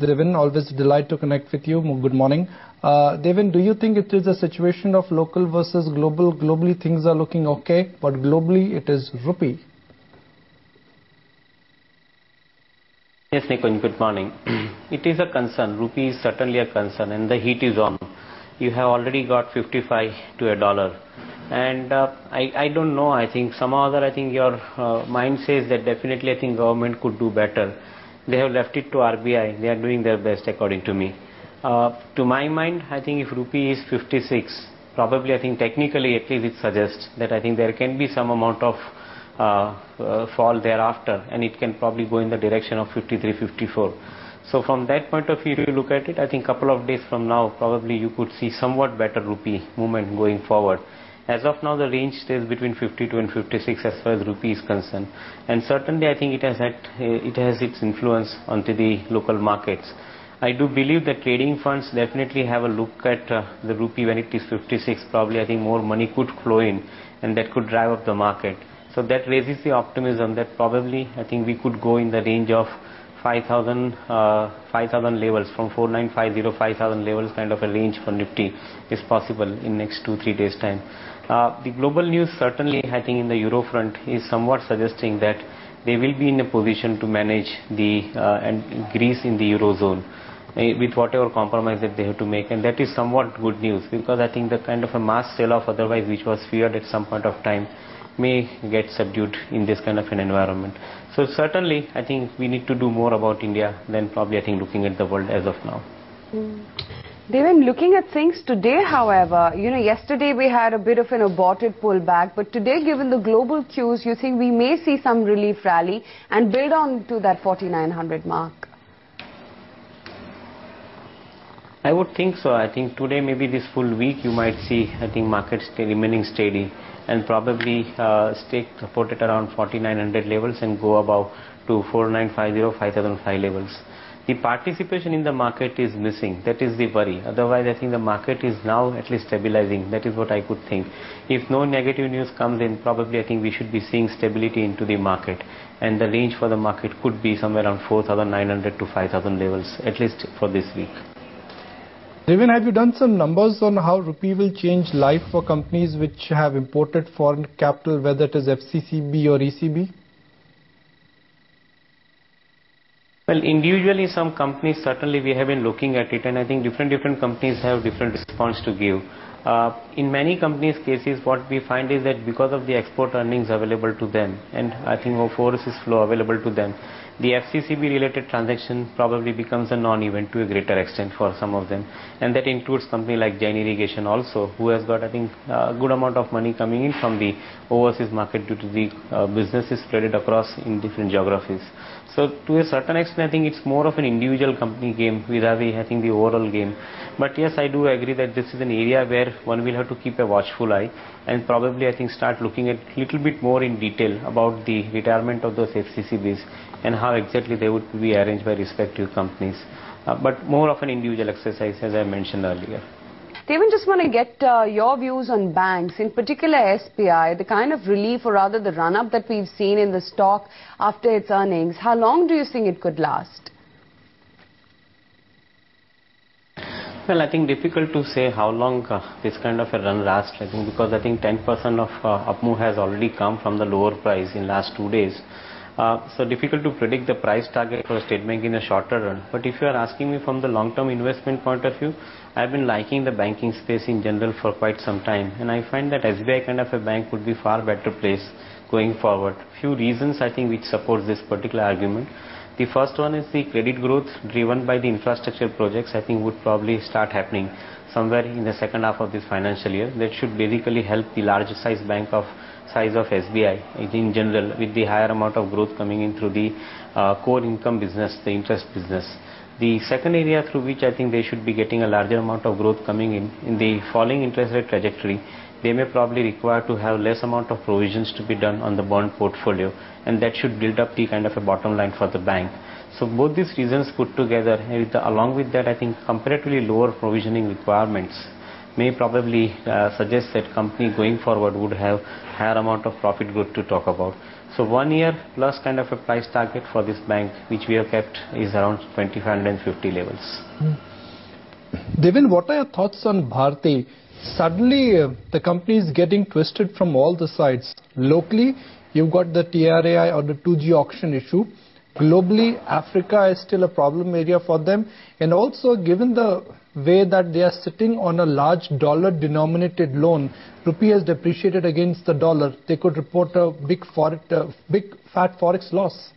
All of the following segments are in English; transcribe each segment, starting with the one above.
Devin, always delight to connect with you. Good morning. Devin, do you think it is a situation of local versus global? Globally, things are looking okay, but globally, it is rupee. Yes, Nikunj, good morning. It is a concern. Rupee is certainly a concern, and the heat is on. You have already got 55 to a dollar. And I don't know, I think somehow or other, I think your mind says that definitely I think government could do better. They have left it to RBI. They are doing their best according to me. To my mind, I think if rupee is 56, probably I think technically at least it suggests that I think there can be some amount of fall thereafter, and it can probably go in the direction of 53, 54. So from that point of view, if you look at it, I think couple of days from now, probably you could see somewhat better rupee movement going forward. As of now, the range stays between 52 and 56 as far as rupee is concerned. And certainly, I think it has its influence onto the local markets. I do believe that trading funds definitely have a look at the rupee when it is 56. Probably, I think more money could flow in, and that could drive up the market. So that raises the optimism that probably, I think we could go in the range of 5,000 levels, from 4950, 5,000 levels kind of a range for Nifty is possible in next 2-3 days time. The global news certainly, I think in the Euro front is somewhat suggesting that they will be in a position to manage the and Greece in the Eurozone with whatever compromise that they have to make, and that is somewhat good news, because I think the kind of a mass sell-off otherwise which was feared at some point of time may get subdued in this kind of an environment. So certainly I think we need to do more about India than probably I think looking at the world as of now. Devin, looking at things today, however, yesterday we had a bit of an aborted pullback, but today, given the global cues, you think we may see some relief rally and build on to that 4,900 mark? I would think so. I think today, maybe this full week, you might see, I think, markets remaining steady and probably stay supported around 4,900 levels and go above to 4,950, 5,005 levels. The participation in the market is missing. That is the worry. Otherwise, I think the market is now at least stabilizing. That is what I could think. If no negative news comes in, probably I think we should be seeing stability into the market. And the range for the market could be somewhere around 4,900 to 5,000 levels, at least for this week. Devin, have you done some numbers on how rupee will change life for companies which have imported foreign capital, whether it is FCCB or ECB? Well, individually, some companies, certainly we have been looking at it, and I think different companies have different response to give. In many companies' cases, what we find is that because of the export earnings available to them, and I think overseas flow available to them, the FCCB related transaction probably becomes a non-event to a greater extent for some of them, and that includes company like Jain Irrigation also, who has got, I think, a good amount of money coming in from the overseas market due to the businesses spread across in different geographies. So to a certain extent, I think it's more of an individual company game vis-a-vis, I think, the overall game. But yes, I do agree that this is an area where one will have to keep a watchful eye and probably, I think, start looking at a little bit more in detail about the retirement of those FCCBs and how exactly they would be arranged by respective companies. But more of an individual exercise, as I mentioned earlier. Devin, just want to get your views on banks, in particular SBI, the kind of relief or rather the run-up that we've seen in the stock after its earnings. How long do you think it could last? Well, I think difficult to say how long this kind of a run lasts, I think, because I think 10% of up move has already come from the lower price in last 2 days. So difficult to predict the price target for State Bank in a shorter run. But if you are asking me from the long-term investment point of view, I've been liking the banking space in general for quite some time. And I find that SBI kind of a bank would be far better place going forward. Few reasons, I think, which supports this particular argument. The first one is the credit growth driven by the infrastructure projects, I think, would probably start happening somewhere in the second half of this financial year. That should basically help the larger size bank of size of SBI in general, with the higher amount of growth coming in through the core income business, the interest business. The second area through which I think they should be getting a larger amount of growth coming in the falling interest rate trajectory, they may probably require to have less amount of provisions to be done on the bond portfolio, and that should build up the kind of a bottom line for the bank. So both these reasons put together, along with that, I think comparatively lower provisioning requirements may probably suggest that company going forward would have higher amount of profit growth to talk about. So 1 year plus kind of a price target for this bank, which we have kept, is around 2550 levels. Devin, what are your thoughts on Bharti? Suddenly, the company is getting twisted from all the sides. Locally, you've got the TRAI or the 2G auction issue. Globally, Africa is still a problem area for them. And also, given the way that they are sitting on a large dollar-denominated loan, rupee has depreciated against the dollar. They could report a big fat forex loss.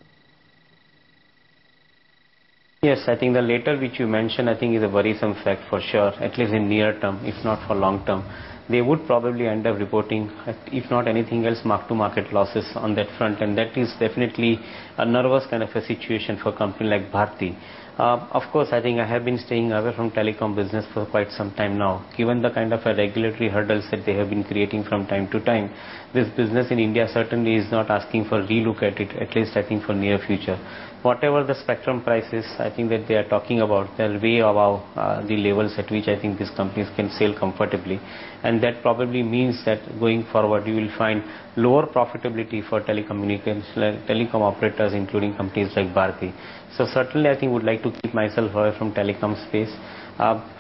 Yes, I think the latter which you mentioned, I think is a worrisome fact for sure, at least in near term, if not for long term. They would probably end up reporting, if not anything else, mark-to-market losses on that front, and that is definitely a nervous kind of a situation for a company like Bharti. Of course, I think I have been staying away from telecom business for quite some time now. Given the kind of a regulatory hurdles that they have been creating from time to time, this business in India certainly is not asking for relook at it, at least I think for near future. Whatever the spectrum prices, I think that they are talking about, they're way above the levels at which I think these companies can sell comfortably. And that probably means that going forward, you will find lower profitability for telecom operators, including companies like Bharti. So certainly, I think would like to keep myself away from telecom space.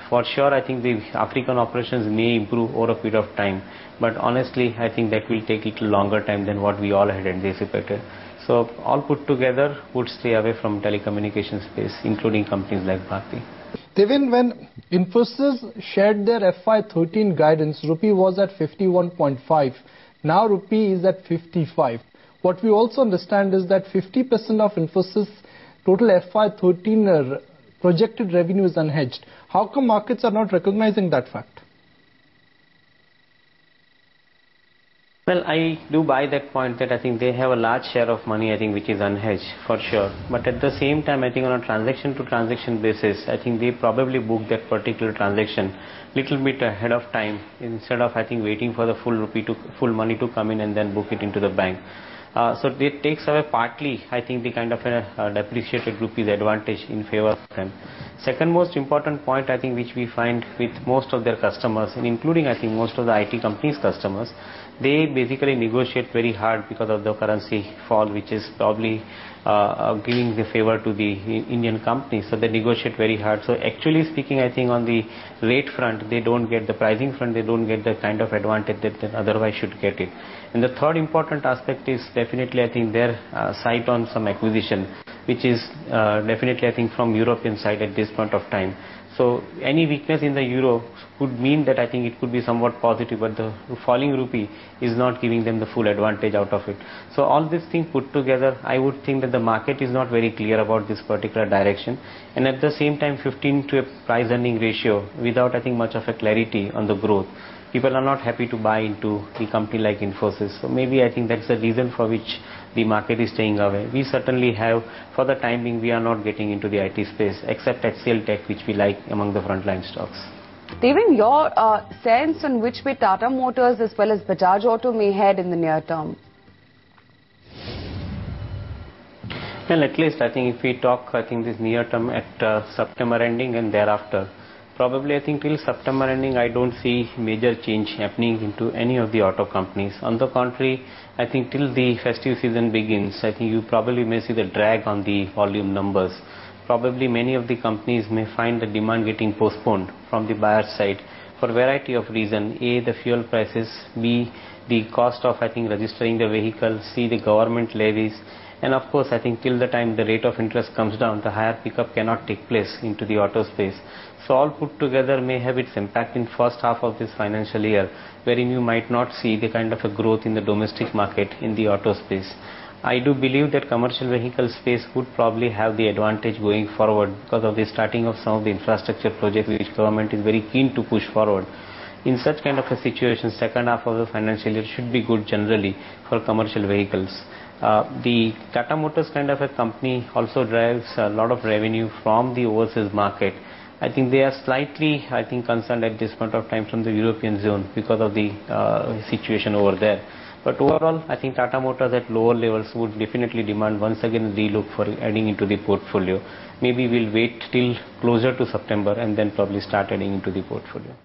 For sure, I think the African operations may improve over a period of time. But honestly, I think that will take a little longer time than what we all had anticipated. So all put together would stay away from telecommunication space, including companies like Bharti. Devin, when Infosys shared their FY13 guidance, rupee was at 51.5. Now rupee is at 55. What we also understand is that 50% of Infosys total FY13 projected revenue is unhedged. How come markets are not recognizing that fact? Well, I do buy that point that I think they have a large share of money, I think, which is unhedged for sure. But at the same time, I think on a transaction to transaction basis, I think they probably book that particular transaction little bit ahead of time instead of, I think, waiting for the full money to come in and then book it into the bank. So it takes away partly, I think, the kind of a depreciated rupees advantage in favor of them. Second most important point, I think, which we find with most of their customers, and including, I think, most of the IT companies' customers, they basically negotiate very hard because of the currency fall, which is probably giving the favor to the Indian companies. So they negotiate very hard. So actually speaking, I think on the rate front, they don't get the pricing front, they don't get the kind of advantage that they otherwise should get it. And the third important aspect is definitely, I think, their sight on some acquisition, which is definitely, I think, from European side at this point of time. So any weakness in the euro could mean that I think it could be somewhat positive, but the falling rupee is not giving them the full advantage out of it. So all these things put together, I would think that the market is not very clear about this particular direction. And at the same time, 15 to a price earning ratio without, I think, much of a clarity on the growth. People are not happy to buy into the company like Infosys. So maybe I think that's the reason for which the market is staying away. We certainly have, for the time being, we are not getting into the IT space except HCL Tech, which we like among the frontline stocks. Devin, your sense on which way Tata Motors as well as Bajaj Auto may head in the near term? Well, at least I think if we talk, I think this near term at September ending and thereafter, probably I think till September ending, I don't see major change happening into any of the auto companies. On the contrary, I think till the festive season begins, I think you probably may see the drag on the volume numbers. Probably many of the companies may find the demand getting postponed from the buyer side for a variety of reasons. A, the fuel prices. B, the cost of, I think, registering the vehicle. C, the government levies. And of course, I think till the time the rate of interest comes down, the higher pickup cannot take place into the auto space. So all put together may have its impact in first half of this financial year, wherein you might not see the kind of a growth in the domestic market in the auto space. I do believe that commercial vehicle space would probably have the advantage going forward because of the starting of some of the infrastructure projects which government is very keen to push forward. In such kind of a situation, second half of the financial year should be good generally for commercial vehicles. The Tata Motors kind of a company also drives a lot of revenue from the overseas market. I think they are slightly, I think, concerned at this point of time from the European zone because of the situation over there. But overall, I think Tata Motors at lower levels would definitely demand once again a relook for adding into the portfolio. Maybe we'll wait till closer to September and then probably start adding into the portfolio.